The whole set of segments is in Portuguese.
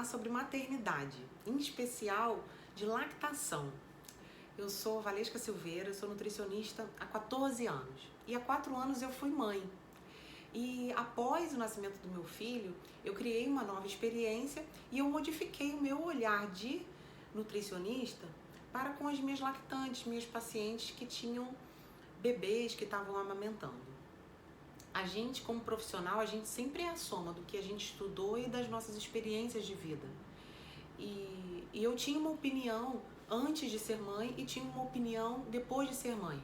falar sobre maternidade, em especial de lactação. Eu sou Valesca Silveira, sou nutricionista há 14 anos e há 4 anos eu fui mãe. E após o nascimento do meu filho, eu criei uma nova experiência e eu modifiquei o meu olhar de nutricionista para com as minhas lactantes, minhas pacientes que tinham bebês que estavam amamentando. A gente, como profissional, a gente sempre é a soma do que a gente estudou e das nossas experiências de vida. E eu tinha uma opinião antes de ser mãe e tinha uma opinião depois de ser mãe.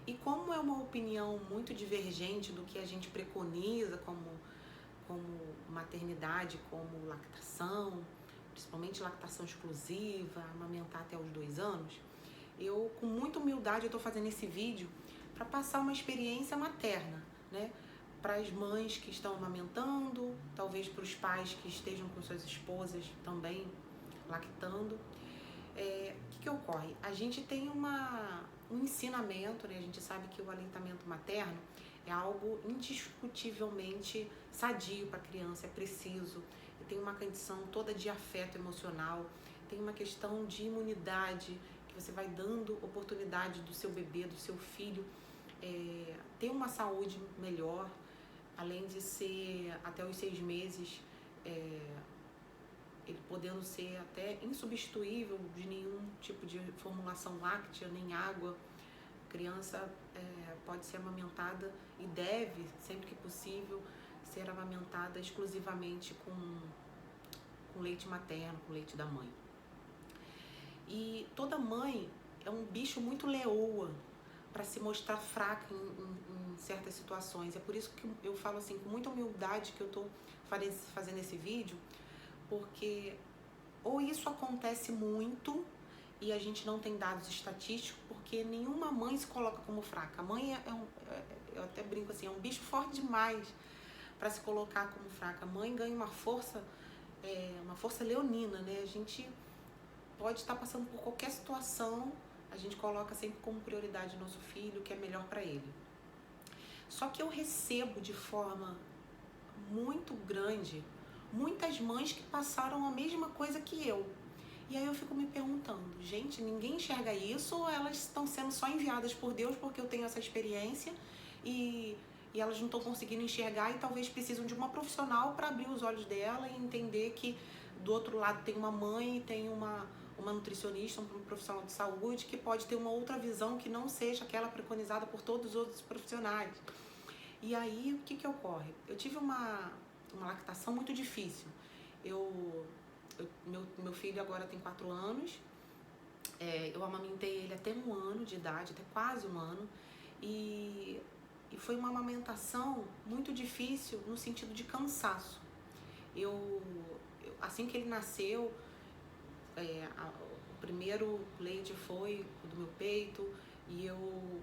E como é uma opinião muito divergente do que a gente preconiza como maternidade, como lactação, principalmente lactação exclusiva, amamentar até os 2 anos, eu, com muita humildade, eu estou fazendo esse vídeo para passar uma experiência materna, né? Para as mães que estão amamentando, talvez para os pais que estejam com suas esposas também lactando. O que ocorre? A gente tem um ensinamento, né? A gente sabe que o aleitamento materno é algo indiscutivelmente sadio para a criança, é preciso, tem uma condição toda de afeto emocional, tem uma questão de imunidade, que você vai dando oportunidade do seu bebê, do seu filho, ter uma saúde melhor, além de ser até os 6 meses, ele podendo ser até insubstituível de nenhum tipo de formulação láctea, nem água. A criança pode ser amamentada e deve, sempre que possível, ser amamentada exclusivamente com leite materno, com leite da mãe. E toda mãe é um bicho muito leoa para se mostrar fraca em certas situações. É por isso que eu falo assim, com muita humildade, que eu estou fazendo esse vídeo, porque ou isso acontece muito e a gente não tem dados estatísticos, porque nenhuma mãe se coloca como fraca. A mãe eu até brinco assim, é um bicho forte demais para se colocar como fraca. A mãe ganha uma força leonina, né? A gente pode estar passando por qualquer situação, a gente coloca sempre como prioridade o nosso filho, o que é melhor para ele. Só que eu recebo de forma muito grande muitas mães que passaram a mesma coisa que eu. E aí eu fico me perguntando, gente, ninguém enxerga isso ou elas estão sendo só enviadas por Deus porque eu tenho essa experiência e elas não estão conseguindo enxergar e talvez precisam de uma profissional para abrir os olhos dela e entender que do outro lado tem uma mãe e tem uma nutricionista, um profissional de saúde que pode ter uma outra visão que não seja aquela preconizada por todos os outros profissionais. E aí, o que ocorre? Eu tive uma lactação muito difícil. Meu filho agora tem 4 anos, eu amamentei ele até 1 ano de idade, até quase 1 ano, e foi uma amamentação muito difícil no sentido de cansaço. Assim que ele nasceu, o primeiro leite foi do meu peito e eu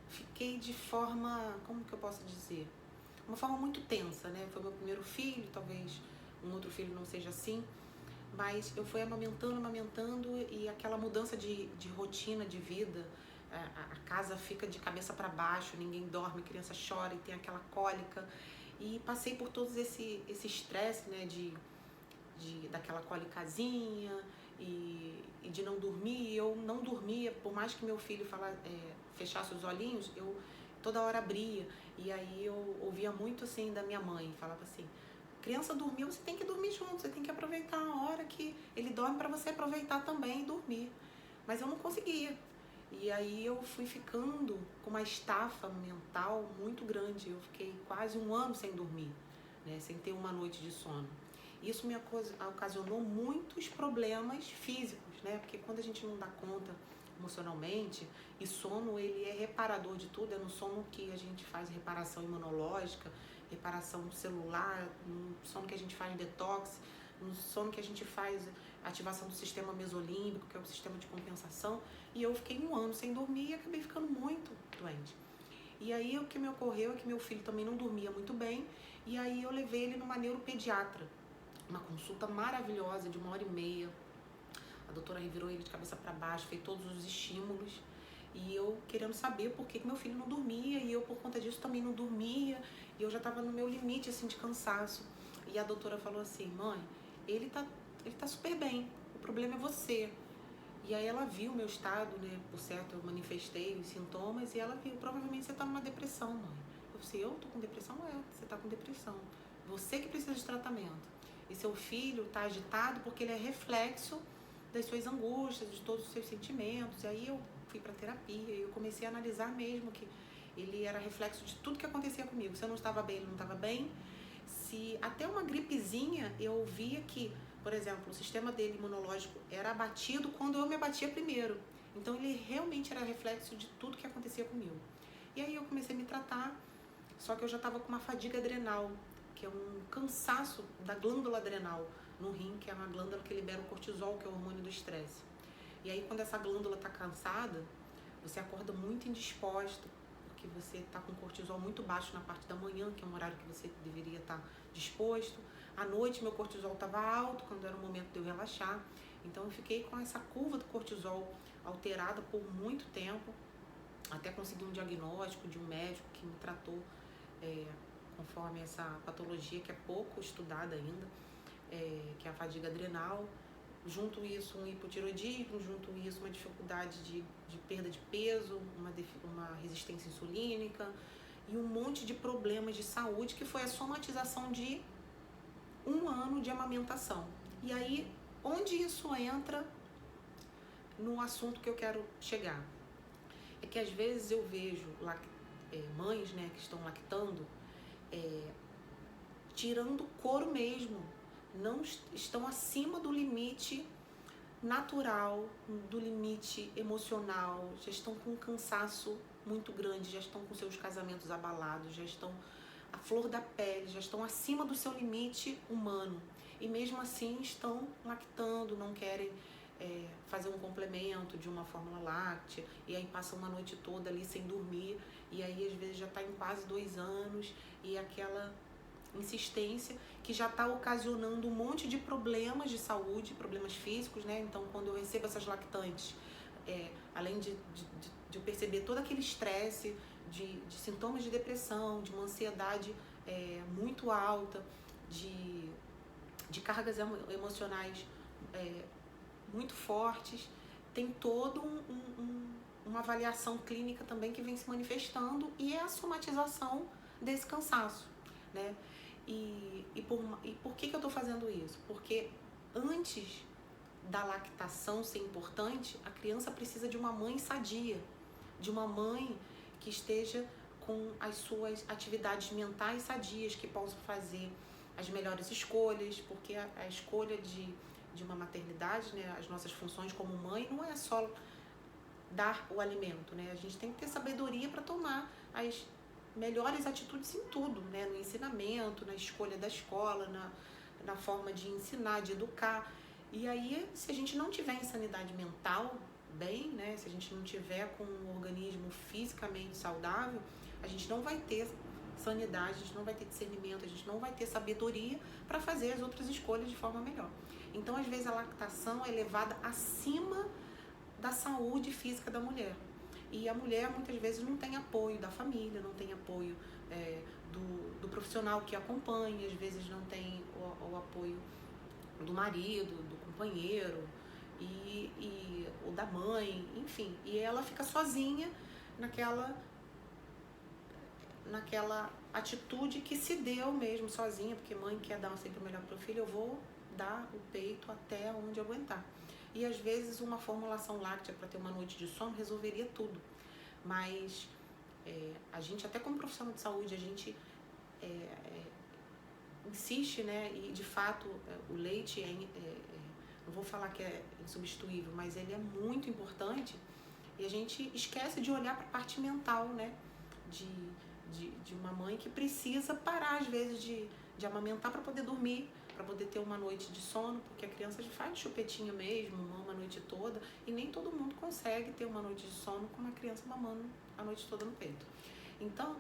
fiquei de forma, como que eu posso dizer? Uma forma muito tensa, né? Foi meu primeiro filho, talvez um outro filho não seja assim, mas eu fui amamentando e aquela mudança de rotina de vida, a casa fica de cabeça para baixo, ninguém dorme, a criança chora e tem aquela cólica, e passei por todos esse estresse, né, daquela cólicazinha e de não dormir. Eu não dormia, por mais que meu filho fechasse os olhinhos, eu toda hora abria, e aí eu ouvia muito assim da minha mãe, falava assim, criança dormiu, você tem que dormir junto, você tem que aproveitar a hora que ele dorme para você aproveitar também e dormir. Mas eu não conseguia. E aí eu fui ficando com uma estafa mental muito grande. Eu fiquei quase 1 ano sem dormir, né, sem ter uma noite de sono. Isso me ocasionou muitos problemas físicos, né? Porque quando a gente não dá conta emocionalmente, e sono ele é reparador de tudo, é no sono que a gente faz reparação imunológica, reparação celular, no sono que a gente faz detox, no sono que a gente faz ativação do sistema mesolímbico, que é o sistema de compensação, e eu fiquei 1 ano sem dormir e acabei ficando muito doente. E aí o que me ocorreu é que meu filho também não dormia muito bem, e aí eu levei ele numa neuropediatra, uma consulta maravilhosa de 1h30, a doutora revirou ele de cabeça para baixo, fez todos os estímulos, e eu querendo saber por que meu filho não dormia, e eu por conta disso também não dormia, e eu já estava no meu limite assim de cansaço. E a doutora falou assim, mãe, ele tá super bem, o problema é você. E aí ela viu o meu estado, né? Por certo, eu manifestei os sintomas e ela viu, provavelmente você tá numa depressão, mãe. Eu falei, eu tô com depressão? É, você tá com depressão. Você que precisa de tratamento. E seu filho tá agitado porque ele é reflexo das suas angústias, de todos os seus sentimentos. E aí eu fui pra terapia e eu comecei a analisar mesmo que ele era reflexo de tudo que acontecia comigo. Se eu não estava bem, ele não estava bem. Se até uma gripezinha eu via que, por exemplo, o sistema dele imunológico era abatido quando eu me abatia primeiro. Então ele realmente era reflexo de tudo que acontecia comigo. E aí eu comecei a me tratar, só que eu já estava com uma fadiga adrenal, que é um cansaço da glândula adrenal no rim, que é uma glândula que libera o cortisol, que é o hormônio do estresse. E aí quando essa glândula está cansada, você acorda muito indisposto, porque você está com cortisol muito baixo na parte da manhã, que é um horário que você deveria estar disposto. À noite meu cortisol estava alto, quando era o momento de eu relaxar. Então eu fiquei com essa curva do cortisol alterada por muito tempo, até conseguir um diagnóstico de um médico que me tratou conforme essa patologia que é pouco estudada ainda, que é a fadiga adrenal. Junto isso um hipotiroidismo, junto isso uma dificuldade de perda de peso, uma resistência insulínica e um monte de problemas de saúde que foi a somatização de 1 ano de amamentação. E aí, onde isso entra no assunto que eu quero chegar? É que às vezes eu vejo mães, né, que estão lactando, tirando couro mesmo, não estão acima do limite natural, do limite emocional, já estão com um cansaço muito grande, já estão com seus casamentos abalados, já estão à flor da pele, já estão acima do seu limite humano. E mesmo assim estão lactando, não querem fazer um complemento de uma fórmula láctea, e aí passam uma noite toda ali sem dormir, e aí às vezes já está em quase 2 anos, e aquela insistência que já está ocasionando um monte de problemas de saúde, problemas físicos, né? Então, quando eu recebo essas lactantes, além de eu perceber todo aquele estresse, de sintomas de depressão, de uma ansiedade muito alta, de cargas emocionais muito fortes, tem toda uma avaliação clínica também que vem se manifestando e é a somatização desse cansaço, né? E por que eu estou fazendo isso? Porque antes da lactação ser importante, a criança precisa de uma mãe sadia, de uma mãe que esteja com as suas atividades mentais sadias, que possa fazer as melhores escolhas, porque a escolha de uma maternidade, né, as nossas funções como mãe, não é só dar o alimento, né? A gente tem que ter sabedoria para tomar as melhores atitudes em tudo, né? No ensinamento, na escolha da escola, na forma de ensinar, de educar. E aí, se a gente não tiver em sanidade mental bem, né? Se a gente não tiver com um organismo fisicamente saudável, a gente não vai ter sanidade, a gente não vai ter discernimento, a gente não vai ter sabedoria para fazer as outras escolhas de forma melhor. Então, às vezes, a lactação é levada acima da saúde física da mulher. E a mulher muitas vezes não tem apoio da família, não tem apoio do profissional que acompanha, às vezes não tem o apoio do marido, do companheiro ou da mãe, enfim. E ela fica sozinha naquela atitude que se deu mesmo sozinha, porque mãe quer dar sempre o melhor para o filho, eu vou dar o peito até onde aguentar. E às vezes uma formulação láctea para ter uma noite de sono resolveria tudo. Mas a gente, até como profissional de saúde, a gente insiste, né? E de fato o leite não vou falar que é insubstituível, mas ele é muito importante. E a gente esquece de olhar para a parte mental, né? De uma mãe que precisa parar às vezes de amamentar para poder dormir, para poder ter uma noite de sono, porque a criança faz chupetinha mesmo, mama a noite toda, e nem todo mundo consegue ter uma noite de sono com uma criança mamando a noite toda no peito. Então,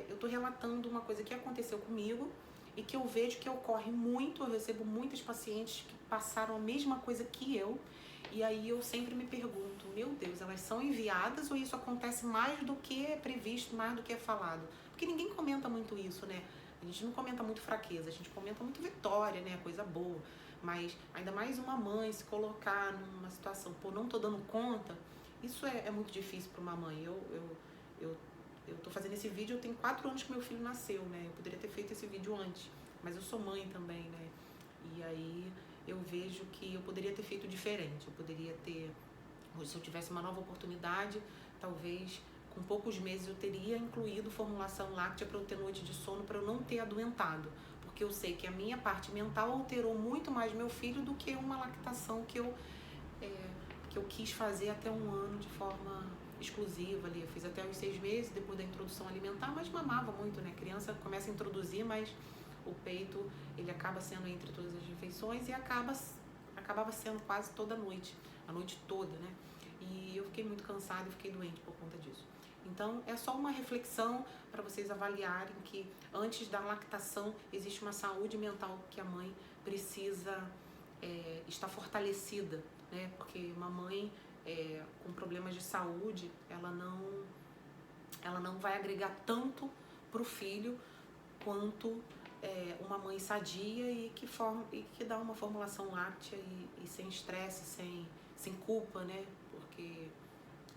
eu estou relatando uma coisa que aconteceu comigo e que eu vejo que ocorre muito. Eu recebo muitas pacientes que passaram a mesma coisa que eu, e aí eu sempre me pergunto, meu Deus, elas são enviadas ou isso acontece mais do que é previsto, mais do que é falado? Porque ninguém comenta muito isso, né? A gente não comenta muito fraqueza, a gente comenta muito vitória, né? Coisa boa. Mas ainda mais uma mãe se colocar numa situação, pô, não tô dando conta, isso é muito difícil para uma mãe. Eu tô fazendo esse vídeo, eu tenho 4 anos que meu filho nasceu, né? Eu poderia ter feito esse vídeo antes, mas eu sou mãe também, né? E aí eu vejo que eu poderia ter feito diferente. Eu poderia ter, se eu tivesse uma nova oportunidade, talvez com poucos meses eu teria incluído formulação láctea para eu ter noite de sono, para eu não ter adoentado. Porque eu sei que a minha parte mental alterou muito mais meu filho do que uma lactação que eu quis fazer até 1 ano de forma exclusiva ali. Eu fiz até os 6 meses, depois da introdução alimentar, mas mamava muito, né? A criança começa a introduzir, mas o peito, ele acaba sendo entre todas as refeições e acabava sendo quase toda noite, a noite toda, né? E eu fiquei muito cansada e fiquei doente por conta disso. Então, é só uma reflexão para vocês avaliarem que antes da lactação existe uma saúde mental que a mãe precisa estar fortalecida, né? Porque uma mãe com problemas de saúde, ela não vai agregar tanto para o filho quanto uma mãe sadia e que dá uma formulação láctea e sem estresse, sem culpa, né? Porque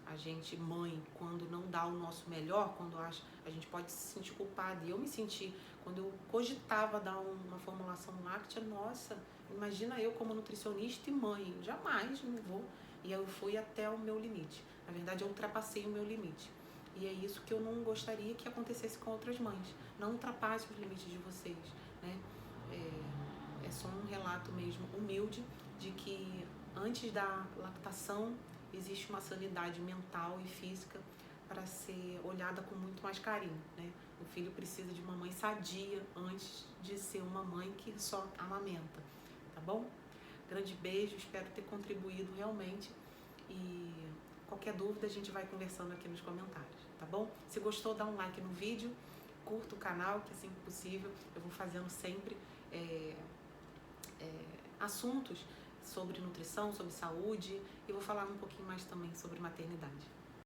a gente, mãe, quando não dá o nosso melhor, quando acha, a gente pode se sentir culpada. E eu me senti, quando eu cogitava dar uma formulação láctea, nossa, imagina eu como nutricionista e mãe, jamais não vou. E eu fui até o meu limite. Na verdade, eu ultrapassei o meu limite. E é isso que eu não gostaria que acontecesse com outras mães. Não ultrapasse os limites de vocês, né? É só um relato mesmo humilde de que antes da lactação existe uma sanidade mental e física para ser olhada com muito mais carinho, né? O filho precisa de uma mãe sadia antes de ser uma mãe que só amamenta, tá bom? Grande beijo, espero ter contribuído realmente e qualquer dúvida a gente vai conversando aqui nos comentários, tá bom? Se gostou, dá um like no vídeo, curta o canal, que assim que possível eu vou fazendo sempre assuntos sobre nutrição, sobre saúde e vou falar um pouquinho mais também sobre maternidade.